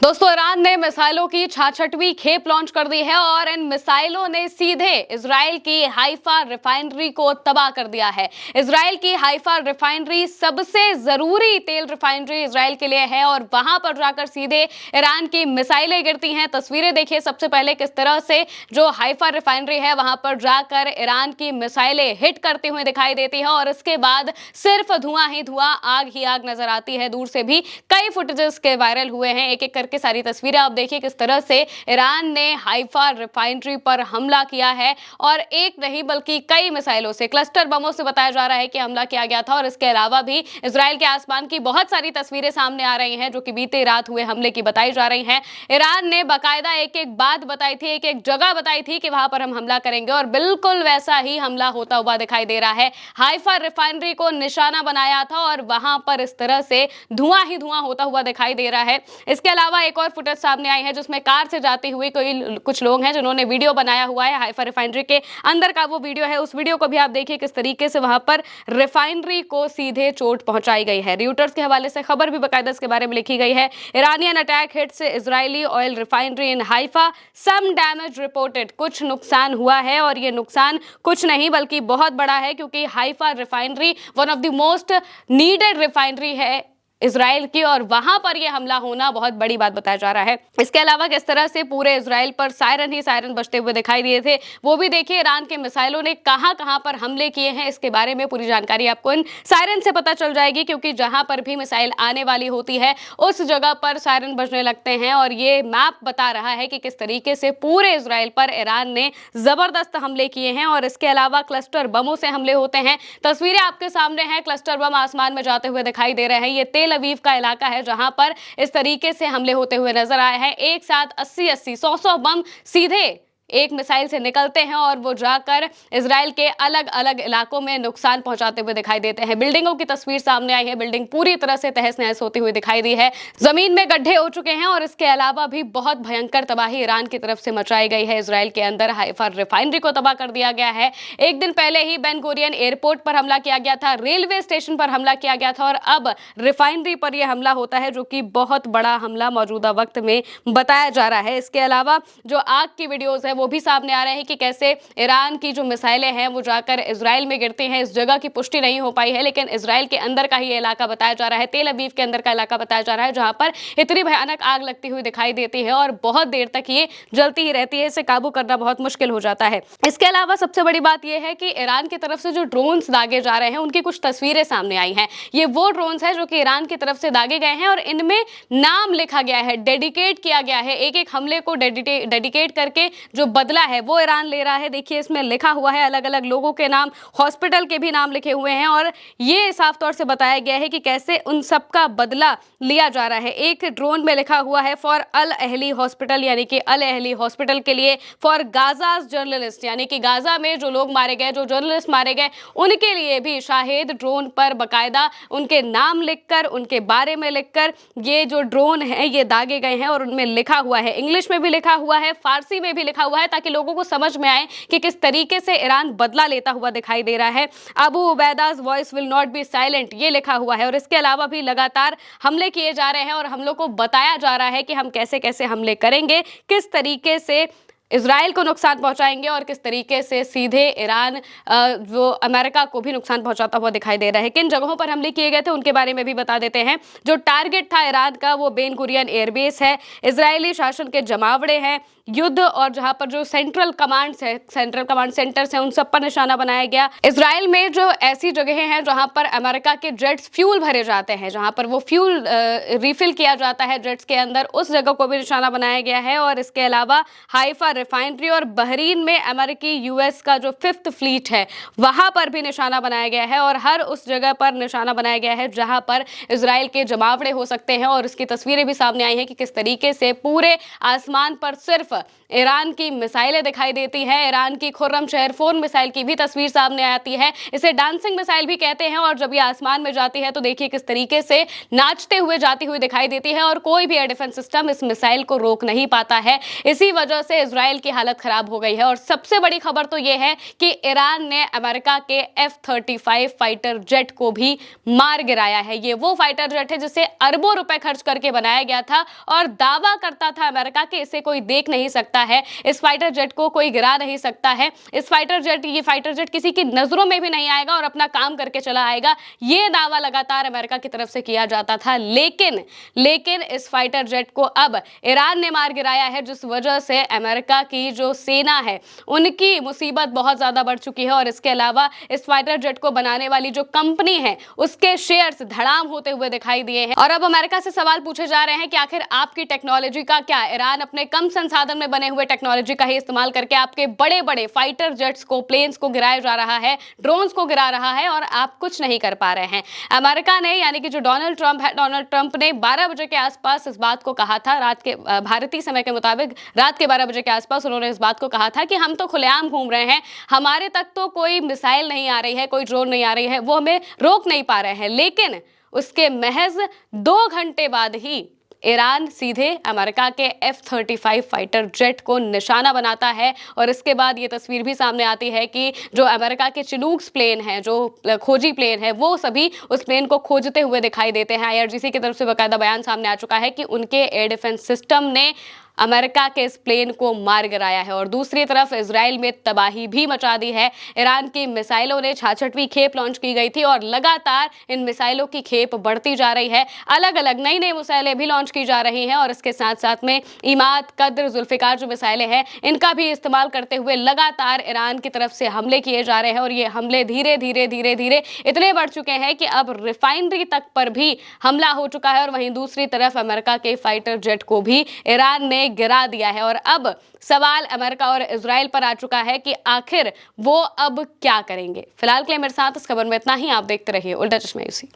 दोस्तों, ईरान ने मिसाइलों की 66वीं खेप लॉन्च कर दी है और इन मिसाइलों ने सीधे इजराइल की हाइफा रिफाइनरी को तबाह कर दिया है। इजराइल की हाइफा रिफाइनरी सबसे जरूरी तेल रिफाइनरी इजराइल के लिए है और वहां पर जाकर सीधे ईरान की मिसाइलें गिरती हैं। तस्वीरें देखिए सबसे पहले किस तरह से जो हाइफा रिफाइनरी है वहां पर जाकर ईरान की मिसाइलें हिट करती हुई दिखाई देती है और इसके बाद सिर्फ धुआं ही धुआं, आग ही आग नजर आती है। दूर से भी कई फुटेजेस के वायरल हुए हैं। एक एक करके सारी तस्वीरें आप देखिए किस तरह से ईरान ने हाइफा रिफाइनरी पर हमला किया है और एक नहीं बल्कि कई मिसाइलों से, क्लस्टर बमों से बताया जा रहा है कि हमला किया गया था। और इसके अलावा भी इजराइल के आसमान की बहुत सारी तस्वीरें सामने आ रही हैं जो कि बीते रात हुए हमले की बताई जा रही हैं। ईरान ने बाकायदा एक एक बात बताई थी, एक एक जगह बताई थी कि वहां पर हम हमला करेंगे और बिल्कुल वैसा ही हमला होता हुआ दिखाई दे रहा है। हाइफा रिफाइनरी को निशाना बनाया था और वहां पर इस तरह से धुआं ही धुआं होता हुआ दिखाई दे रहा है। इसके अलावा एक और फुटेज सामने आई है जिसमें कार से जाती हुई कुछ लोग हैं जिन्होंने वीडियो बनाया हुआ है। हाइफा रिफाइनरी के अंदर का वो वीडियो है। उस वीडियो को भी आप देखिए किस तरीके से वहां पर रिफाइनरी को सीधे चोट पहुंचाई गई है। रॉयटर्स के हवाले से खबर भी बाकायदा इसके बारे में लिखी गई है। Iranian attack hits Israeli oil refinery in Haifa, some damage reported. कुछ नुकसान हुआ है और ये नुकसान कुछ नहीं बल्कि बहुत बड़ा है क्योंकि Haifa refinery one of the most needed refinery है इजराइल की और वहां पर यह हमला होना बहुत बड़ी बात बताया जा रहा है। इसके अलावा किस तरह से पूरे इजराइल पर सायरन ही सायरन बजते हुए दिखाई दिए थे वो भी देखिए। ईरान के मिसाइलों ने कहां पर हमले किए हैं इसके बारे में पूरी जानकारी आपको इन सायरन से पता चल जाएगी क्योंकि जहां पर भी मिसाइल आने वाली होती है उस जगह पर सायरन बजने लगते हैं और ये मैप बता रहा है कि किस तरीके से पूरे इजराइल पर ईरान ने जबरदस्त हमले किए हैं। और इसके अलावा क्लस्टर बमों से हमले होते हैं। तस्वीरें आपके सामने हैं, क्लस्टर बम आसमान में जाते हुए दिखाई दे रहे हैं। ये तेल अवीव का इलाका है जहां पर इस तरीके से हमले होते हुए नजर आए हैं। एक साथ 80-80, 100-100 बम सीधे एक मिसाइल से निकलते हैं और वो जाकर इजराइल के अलग अलग इलाकों में नुकसान पहुंचाते हुए दिखाई देते हैं। बिल्डिंगों की तस्वीर सामने आई है। बिल्डिंग पूरी तरह से तहस नहस होती हुई दिखाई दी है। जमीन में गड्ढे हो चुके हैं और इसके अलावा भी बहुत भयंकर तबाही ईरान की तरफ से मचाई गई है। इजराइल के अंदर हाइफा रिफाइनरी को तबाह कर दिया गया है। एक दिन पहले ही बेन गुरियन एयरपोर्ट पर हमला किया गया था, रेलवे स्टेशन पर हमला किया गया था और अब रिफाइनरी पर यह हमला होता है जो कि बहुत बड़ा हमला मौजूदा वक्त में बताया जा रहा है। इसके अलावा जो आग की वीडियोज है वो भी सामने आ रहे हैं कि कैसे ईरान की जो मिसाइलें हैं वो जाकर इजराइल में गिरती हैं। इस जगह की पुष्टि नहीं हो पाई है लेकिन इजराइल के अंदर का ही इलाका बताया जा रहा है, तेल अवीव के अंदर का इलाका बताया जा रहा है जहां पर इतनी भयानक आग लगती हुई दिखाई देती है और बहुत देर तक ये जलती ही रहती है। इसे काबू करना बहुत मुश्किल हो जाता है। इसके अलावा सबसे बड़ी बात यह है कि ईरान की तरफ से जो ड्रोन्स दागे जा रहे हैं उनकी कुछ तस्वीरें सामने आई हैं। ये वो ड्रोन्स हैं जो कि ईरान की तरफ से दागे गए हैं और इनमें नाम लिखा गया है, डेडिकेट किया गया है। एक एक हमले को डेडिकेट करके जो बदला है वो ईरान ले रहा है। देखिए इसमें लिखा हुआ है अलग अलग लोगों के नाम, हॉस्पिटल के भी नाम लिखे हुए हैं और ये साफ तौर से बताया गया है कि कैसे उन सब का बदला लिया जा रहा है। एक ड्रोन में लिखा हुआ है फॉर अल अहली हॉस्पिटल, यानी कि अल अहली हॉस्पिटल के लिए, फॉर गाजाज जर्नलिस्ट, यानी कि गाजा में जो लोग मारे गए, जो जर्नलिस्ट मारे गए उनके लिए भी शाहिद ड्रोन पर बाकायदा उनके नाम लिखकर, उनके बारे में लिखकर ये जो ड्रोन है ये दागे गए हैं और उनमें लिखा हुआ है, इंग्लिश में भी लिखा हुआ है, फारसी में भी लिखा हुआ है ताकि लोगों को समझ में आए कि किस तरीके से ईरान बदला लेता हुआ दिखाई दे रहा है। Abu Obaida's voice will not be silent ये लिखा हुआ है और इसके अलावा भी लगातार हमले किए जा रहे हैं और हमलों को बताया जा रहा है कि हम कैसे कैसे हमले करेंगे, किस तरीके से इजराइल को नुकसान पहुंचाएंगे और किस तरीके से सीधे ईरान जो अमेरिका को भी नुकसान पहुंचाता हुआ दिखाई दे रहा है। किन जगहों पर हमले किए गए थे उनके बारे में भी बता देते हैं। जो टारगेट था ईरान का वो बेन गुरियन एयरबेस है, इजरायली शासन के जमावड़े हैं, युद्ध और जहां पर जो सेंट्रल कमांड्स है, सेंट्रल कमांड सेंटर्स हैं, उन सब पर निशाना बनाया गया। इजराइल में जो ऐसी जगह हैं जहां पर अमेरिका के जेट्स फ्यूल भरे जाते हैं, जहां पर वो फ्यूल रिफिल किया जाता है जेट्स के अंदर, उस जगह को भी निशाना बनाया गया है। और इसके अलावा हाइफा रिफाइनरी और बहरीन में अमेरिकी यूएस का जो 5th फ्लीट है वहां पर भी निशाना बनाया गया है और हर उस जगह पर निशाना बनाया गया है जहां पर इजराइल के जमावड़े हो सकते हैं। और इसकी तस्वीरें भी सामने आई हैं कि किस तरीके से पूरे आसमान पर सिर्फ ईरान की मिसाइलें दिखाई देती हैं। ईरान की खुर्रम शहर 4 मिसाइल की भी तस्वीर सामने आती है। इसे डांसिंग मिसाइल भी कहते हैं और जब ये आसमान में जाती है तो देखिए किस तरीके से नाचते हुए जाती हुई दिखाई देती है और कोई भी एयर डिफेंस सिस्टम इस मिसाइल को रोक नहीं पाता है। इसी वजह से इजराइल इजराइल की हालत खराब हो गई है। और सबसे बड़ी खबर तो यह है कि ईरान ने अमेरिका के F-35 फाइटर जेट को भी मार गिराया है। ये वो फाइटर जेट है जिसे अरबों रुपए खर्च करके बनाया गया था और दावा करता था अमेरिका कि इसे कोई देख नहीं सकता है, इस फाइटर जेट को कोई गिरा नहीं सकता है, ये फाइटर जेट किसी की नजरों में भी नहीं आएगा और अपना काम करके चला आएगा। ये दावा लगातार अमेरिका की तरफ से किया जाता था, लेकिन इस फाइटर जेट को अब ईरान ने मार गिराया है, जिस वजह से अमेरिका की जो सेना है उनकी मुसीबत बहुत ज्यादा बढ़ चुकी है। और इसके अलावा इस फाइटर जेट को बनाने वाली जो कंपनी है उसके शेयर्स धड़ाम होते हुए दिखाई दिए हैं। और अब अमेरिका से सवाल पूछे जा रहे हैं कि आखिर आपकी टेक्नोलॉजी का क्या, ईरान अपने कम संसाधन में बने हुए टेक्नोलॉजी का ही इस्तेमाल करके आपके बड़े बड़े फाइटर जेट्स को, प्लेन्स को गिराया जा रहा है, ड्रोन्स को गिरा रहा है और आप कुछ नहीं कर पा रहे हैं। अमेरिका ने, यानी कि जो डोनाल्ड ट्रंप ने 12 बजे के आसपास इस बात को कहा था, रात के भारतीय समय के मुताबिक रात के 12 बजे के आसपास उन्होंने इस बात को कहा था कि हम तो खुलेआम घूम रहे हैं, हमारे तक तो कोई मिसाइल नहीं आ रही है, कोई ड्रोन नहीं आ रही है, वो हमें रोक नहीं पा रहे हैं। लेकिन उसके महज 2 घंटे बाद ही ईरान सीधे अमेरिका के F-35 फाइटर जेट को निशाना बनाता है। और इसके बाद ये तस्वीर भी सामने आती है कि जो अमेरिका के चिनूक्स प्लेन हैं, जो खोजी प्लेन है, वो सभी उस प्लेन को खोजते हुए दिखाई देते हैं। IRGC की तरफ से बाकायदा बयान सामने आ चुका है कि उनके एयर डिफेंस सिस्टम ने अमेरिका के इस प्लेन को मार गिराया है। और दूसरी तरफ इजराइल में तबाही भी मचा दी है। ईरान की मिसाइलों ने 66वीं खेप लॉन्च की गई थी और लगातार इन मिसाइलों की खेप बढ़ती जा रही है। अलग अलग नई नई मिसाइलें भी लॉन्च की जा रही हैं और इसके साथ साथ में ईमाद, कद्र, जुल्फिकार जो मिसाइलें हैं इनका भी इस्तेमाल करते हुए लगातार ईरान की तरफ से हमले किए जा रहे हैं। और ये हमले धीरे धीरे इतने बढ़ चुके हैं कि अब रिफाइनरी तक पर भी हमला हो चुका है। और वहीं दूसरी तरफ अमेरिका के फाइटर जेट को भी ईरान ने गिरा दिया है। और अब सवाल अमेरिका और इजराइल पर आ चुका है कि आखिर वो अब क्या करेंगे। फिलहाल के लिए मेरे साथ इस खबर में इतना ही। आप देखते रहिए उल्टा चश्मा यूसी।